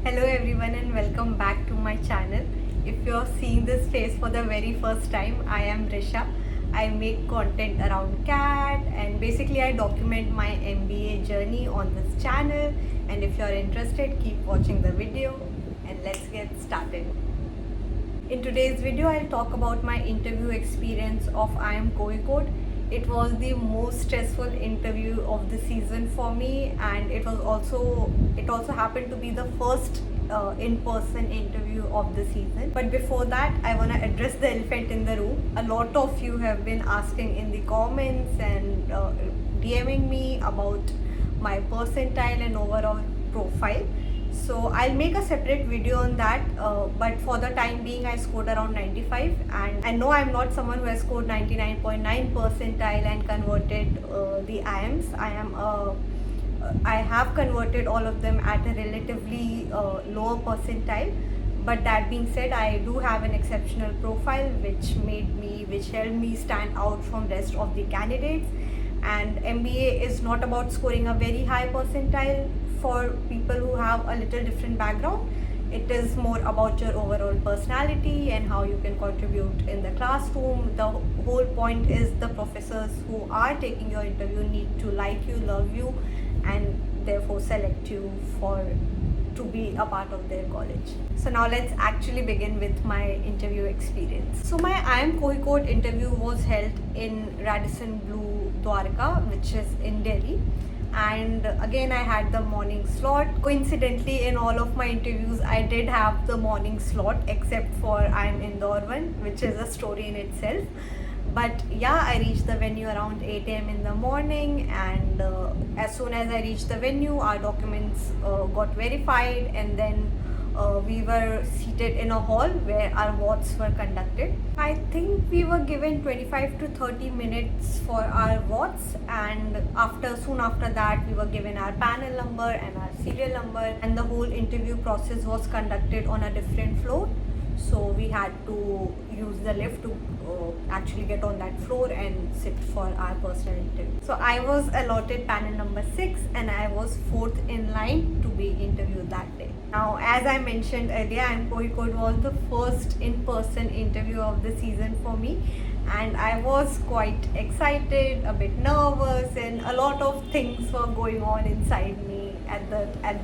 Hello everyone and welcome back to my channel. If you're seeing this face for the very first time, I am Risha. I make content around CAT and basically I document my MBA journey on this channel, and if you're interested, keep watching the video and let's get started. In today's video, I'll talk about my interview experience of IIM Kozhikode. It was the most stressful interview of the season for me, and it also happened to be the first in-person interview of the season. But before that, I want to address the elephant in the room. A lot of you have been asking in the comments and DMing me about my percentile and overall profile. So I'll make a separate video on that, but for the time being I scored around 95, and I know I'm not someone who has scored 99.9 percentile and converted the IIMs. I have converted all of them at a relatively lower percentile, but that being said, I do have an exceptional profile which helped me stand out from rest of the candidates. And MBA is not about scoring a very high percentile for people who have a little different background. It is more about your overall personality and how you can contribute in the classroom. The whole point is the professors who are taking your interview need to like you, love you, and therefore select you to be a part of their college. So now let's actually begin with my interview experience. So my IIM Kozhikode interview was held in Radisson Blu Dwarka, which is in Delhi. And again, I had the morning slot. Coincidentally, in all of my interviews, I did have the morning slot except for IIM Indore one, which is a story in itself. But yeah, I reached the venue around 8 a.m. in the morning, and as soon as I reached the venue, our documents got verified, and then we were seated in a hall where our votes were conducted. I think we were given 25 to 30 minutes for our votes, and soon after that we were given our panel number and our serial number, and the whole interview process was conducted on a different floor. So we had to use the lift to actually get on that floor and sit for our personal interview. So I was allotted panel number 6 and I was 4th in line to be interviewed that day. Now, as I mentioned earlier, IIM Kozhikode was the first in-person interview of the season for me, and I was quite excited, a bit nervous, and a lot of things were going on inside me at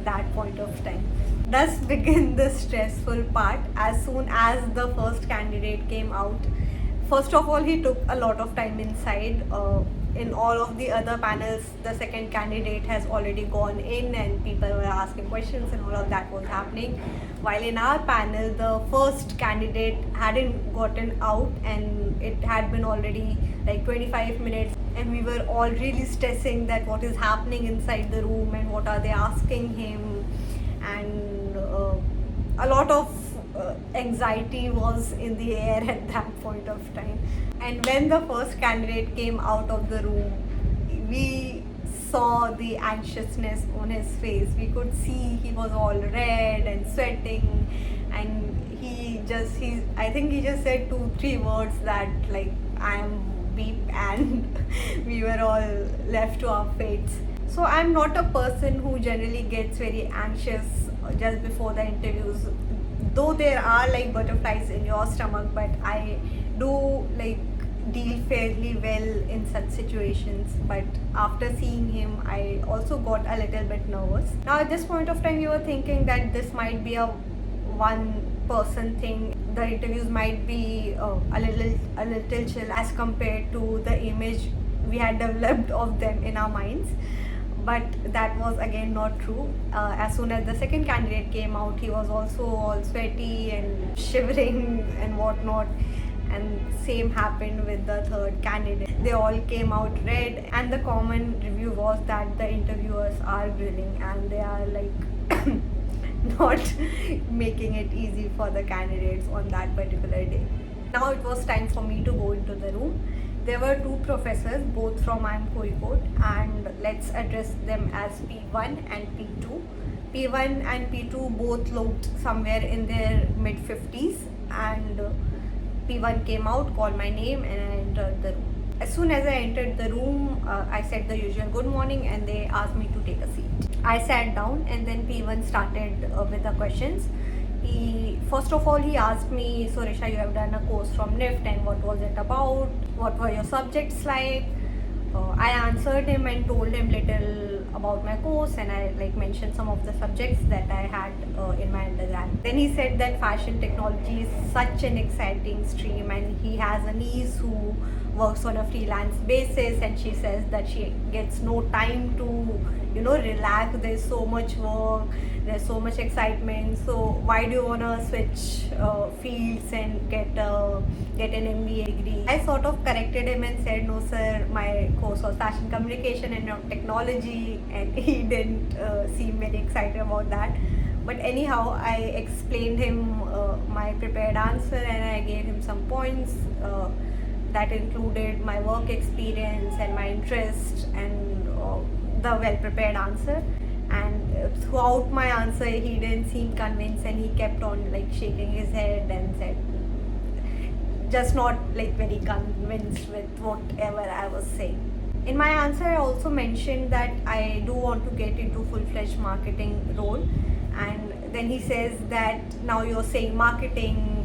that point of time. Thus began the stressful part. As soon as the first candidate came out, first of all, he took a lot of time inside. In all of the other panels, the second candidate has already gone in and people were asking questions and all of that was happening. While in our panel, the first candidate hadn't gotten out and it had been already like 25 minutes, and we were all really stressing that what is happening inside the room and what are they asking him, and a lot of anxiety was in the air at that point of time. And when the first candidate came out of the room, we saw the anxiousness on his face. We could see he was all red and sweating, and I think he just said 2-3 words that like, I am beep, and we were all left to our fates. So I'm not a person who generally gets very anxious just before the interviews, though there are like butterflies in your stomach, but I do like deal fairly well in such situations. But after seeing him, I also got a little bit nervous. Now at this point of time, you were thinking that this might be a one-person thing. The interviews might be a little chill as compared to the image we had developed of them in our minds. But that was again not true. As soon as the second candidate came out, he was also all sweaty and shivering and whatnot. And same happened with the third candidate. They all came out red, and the common review was that the interviewers are grilling and they are like not making it easy for the candidates on that particular day. Now it was time for me to go into the room. There were 2 professors, both from IIM Kozhikode, and let's address them as P1 and P2. P1 and P2 both looked somewhere in their mid-50s, and P1 came out, called my name, and I entered the room. As soon as I entered the room, I said the usual good morning and they asked me to take a seat. I sat down and then P1 started with the questions. He first of all he asked me, so Risha, you have done a course from NIFT and what was it about? What were your subjects like? I answered him and told him little about my course, and I mentioned some of the subjects that I had in my undergrad. Then he said that fashion technology is such an exciting stream, and he has a niece who works on a freelance basis, and she says that she gets no time to relax. There's so much work, there's so much excitement, so why do you want to switch fields and get an MBA degree? I sort of corrected him and said, no sir, my course was fashion communication and not technology, and he didn't seem very excited about that. But anyhow, I explained him my prepared answer, and I gave him some points that included my work experience and my interest and the well prepared answer. And throughout my answer he didn't seem convinced, and he kept on shaking his head and said just not very convinced with whatever I was saying. In my answer I also mentioned that I do want to get into full-fledged marketing role, and then he says that now you're saying marketing,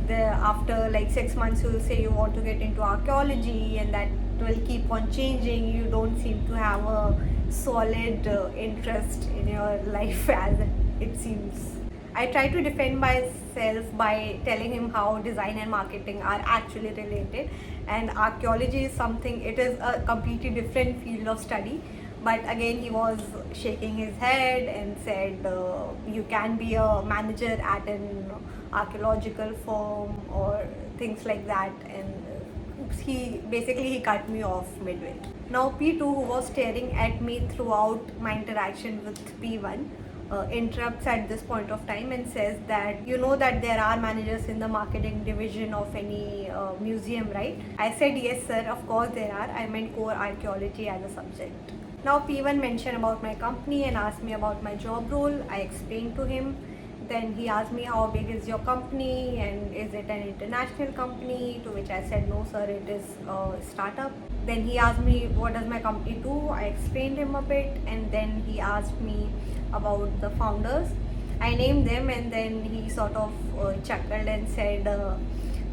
after 6 months you'll say you want to get into archaeology, and that will keep on changing. You don't seem to have a solid interest in your life as it seems. I try to defend myself by telling him how design and marketing are actually related, and archaeology is something, it is a completely different field of study. But again he was shaking his head and said you can be a manager at an archaeological firm or things like that, and he cut me off midway. Now P2, who was staring at me throughout my interaction with P1, interrupts at this point of time and says that that there are managers in the marketing division of any museum, right? I said yes sir, of course there are. I meant core archaeology as a subject. Now P1 mentioned about my company and asked me about my job role. I explained to him. Then he asked me, how big is your company and is it an international company? To which I said, no sir, it is a startup. Then he asked me, what does my company do? I explained him a bit, and then he asked me about the founders. I named them, and then he sort of chuckled and said,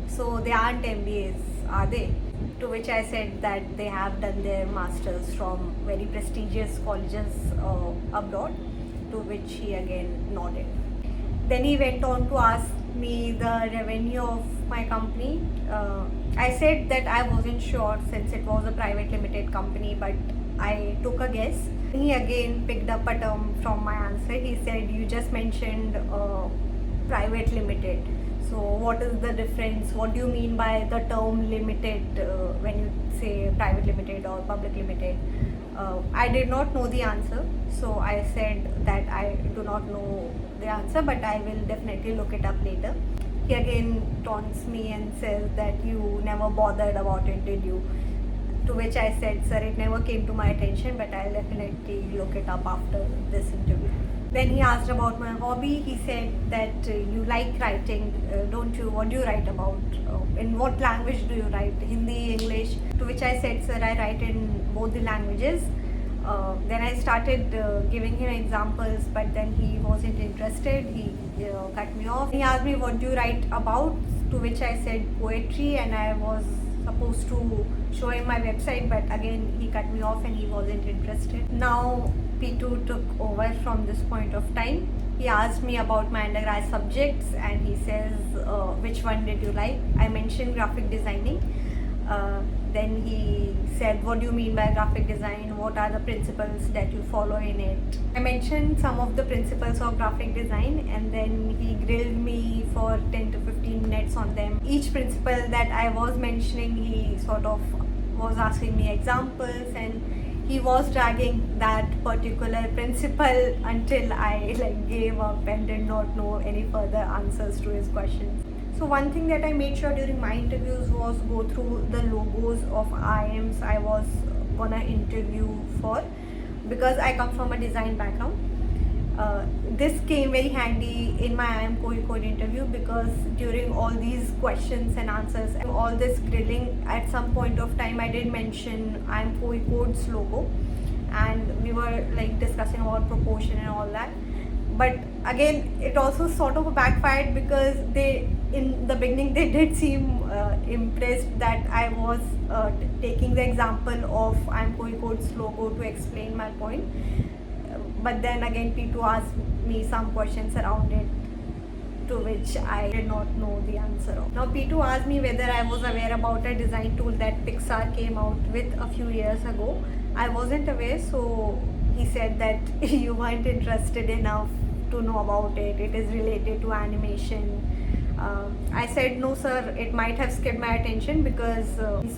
so they aren't MBAs, are they? To which I said that they have done their masters from very prestigious colleges abroad, to which he again nodded. Then he went on to ask me the revenue of my company. I said that I wasn't sure since it was a private limited company, but I took a guess. He again picked up a term from my answer. He said, you just mentioned private limited. So what is the difference? What do you mean by the term limited when you say private limited or public limited? I did not know the answer, so I said that I do not know the answer, but I will definitely look it up later. He again taunts me and says that you never bothered about it, did you? To which I said, sir, it never came to my attention, but I'll definitely look it up after this interview. Then he asked about my hobby. He said that you like writing, don't you? What do you write about? In what language do you write? Hindi, English? To which I said, sir, I write in both the languages. Then I started giving him examples, but then he wasn't interested. He cut me off. He asked me, what do you write about? To which I said poetry, and I was supposed to show him my website, but again he cut me off and he wasn't interested. Now P2 took over from this point of time. He asked me about my undergrad subjects, and he says, which one did you like? I mentioned graphic designing. Then he said, what do you mean by graphic design? What are the principles that you follow in it? I mentioned some of the principles of graphic design, and then he grilled me for 10 to 15 minutes on them. Each principle that I was mentioning, he sort of was asking me examples, and he was dragging that particular principle until I gave up and did not know any further answers to his questions. So one thing that I made sure during my interviews was go through the logos of IIMs I was gonna interview for, because I come from a design background. This came very handy in my IIM Kozhikode interview, because during all these questions and answers and all this grilling, at some point of time I did mention IIM Kozhikode's logo, and we were like discussing about proportion and all that. But again, it also sort of backfired because they, in the beginning, they did seem impressed that I was taking the example of Amco Code's logo to explain my point. But then again, P2 asked me some questions around it, to which I did not know the answer of. Now P2 asked me whether I was aware about a design tool that Pixar came out with a few years ago. I wasn't aware, so he said that you weren't interested enough to know about it. It is related to animation. I said no sir, it might have skipped my attention because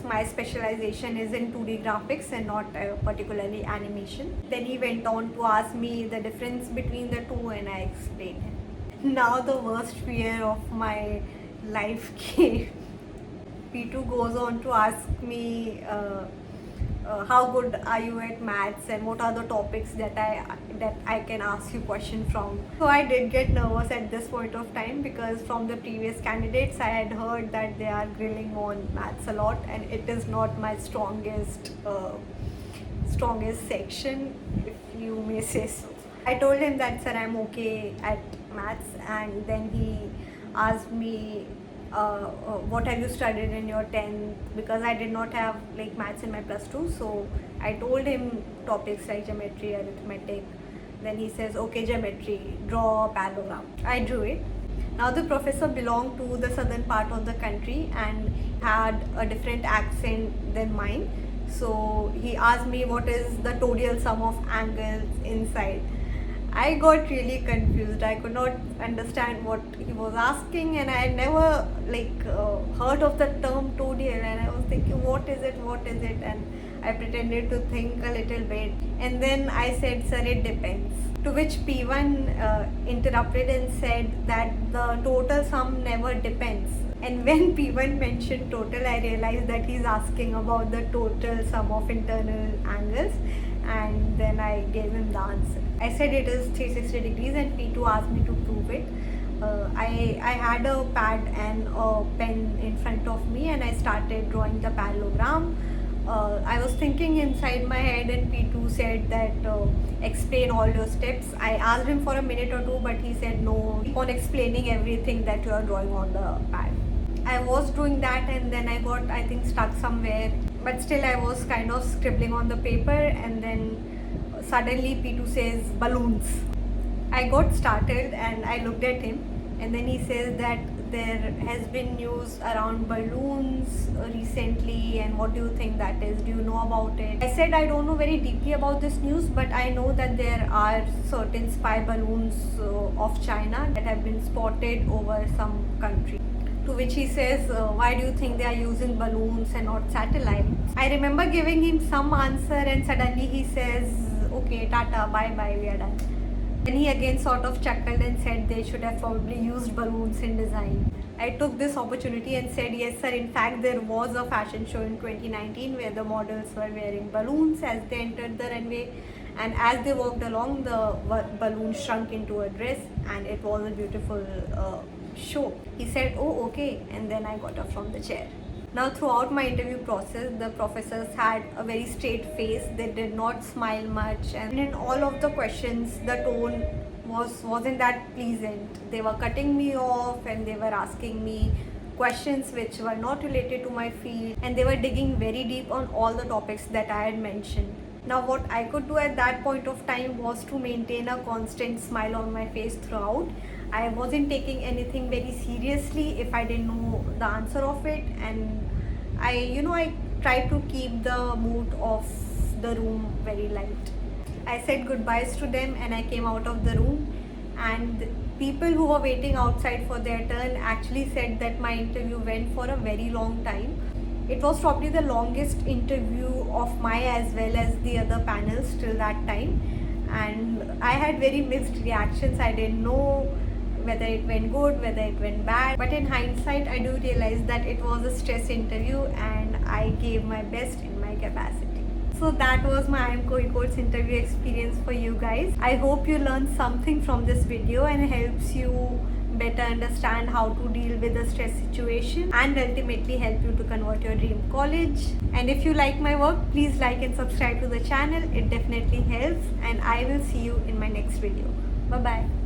my specialization is in 2D graphics and not particularly animation. Then he went on to ask me the difference between the two and I explained him. Now the worst fear of my life came. P2 goes on to ask me how good are you at maths and what are the topics that I can ask you question from. So I did get nervous at this point of time because from the previous candidates I had heard that they are grilling on maths a lot, and it is not my strongest section, if you may say so. I told him that sir, I'm okay at maths, and then he asked me what have you studied in your 10th, because I did not have like maths in my plus 2. So I told him topics like geometry, arithmetic. Then he says, okay, geometry, draw a parallelogram. I drew it. Now the professor belonged to the southern part of the country and had a different accent than mine. So he asked me what is the total sum of angles inside. I got really confused. I could not understand what he was asking, and I had never heard of the term total, and I was thinking what is it, and I pretended to think a little bit, and then I said sir, it depends. To which P1 interrupted and said that the total sum never depends. And when P1 mentioned total, I realized that he's asking about the total sum of internal angles, and then I gave him the answer. I said it is 360 degrees, and P2 asked me to prove it. I had a pad and a pen in front of me, and I started drawing the parallelogram. I was thinking inside my head, and P2 said that explain all your steps. I asked him for a minute or two, but he said no, keep on explaining everything that you are drawing on the pad. I was doing that, and then I got, I think, stuck somewhere, but still I was kind of scribbling on the paper, and then suddenly P2 says balloons. I got started and I looked at him, and then he says that there has been news around balloons recently, and what do you think that is? Do you know about it? I said I don't know very deeply about this news, but I know that there are certain spy balloons of China that have been spotted over some country. To which he says, why do you think they are using balloons and not satellites? I remember giving him some answer, and suddenly he says, okay, tata, bye bye, we are done. Then he again sort of chuckled and said they should have probably used balloons in design. I took this opportunity and said, yes sir, in fact there was a fashion show in 2019 where the models were wearing balloons as they entered the runway, and as they walked along, the balloon shrunk into a dress, and it was a beautiful show. He said, oh okay, and then I got up from the chair. Now throughout my interview process, the professors had a very straight face. They did not smile much, and in all of the questions the tone wasn't that pleasant. They were cutting me off, and they were asking me questions which were not related to my field, and they were digging very deep on all the topics that I had mentioned. Now what I could do at that point of time was to maintain a constant smile on my face throughout. I wasn't taking anything very seriously if I didn't know the answer of it, and I tried to keep the mood of the room very light. I said goodbyes to them and I came out of the room, and people who were waiting outside for their turn actually said that my interview went for a very long time. It was probably the longest interview of my as well as the other panels till that time, and I had very mixed reactions. I didn't know whether it went good, whether it went bad, but in hindsight I do realize that it was a stress interview and I gave my best in my capacity. So that was my IMCO Ecodes interview experience for you guys. I hope you learned something from this video and helps you better understand how to deal with the stress situation, and ultimately help you to convert your dream college. And if you like my work, please like and subscribe to the channel. It definitely helps, and I will see you in my next video. Bye bye.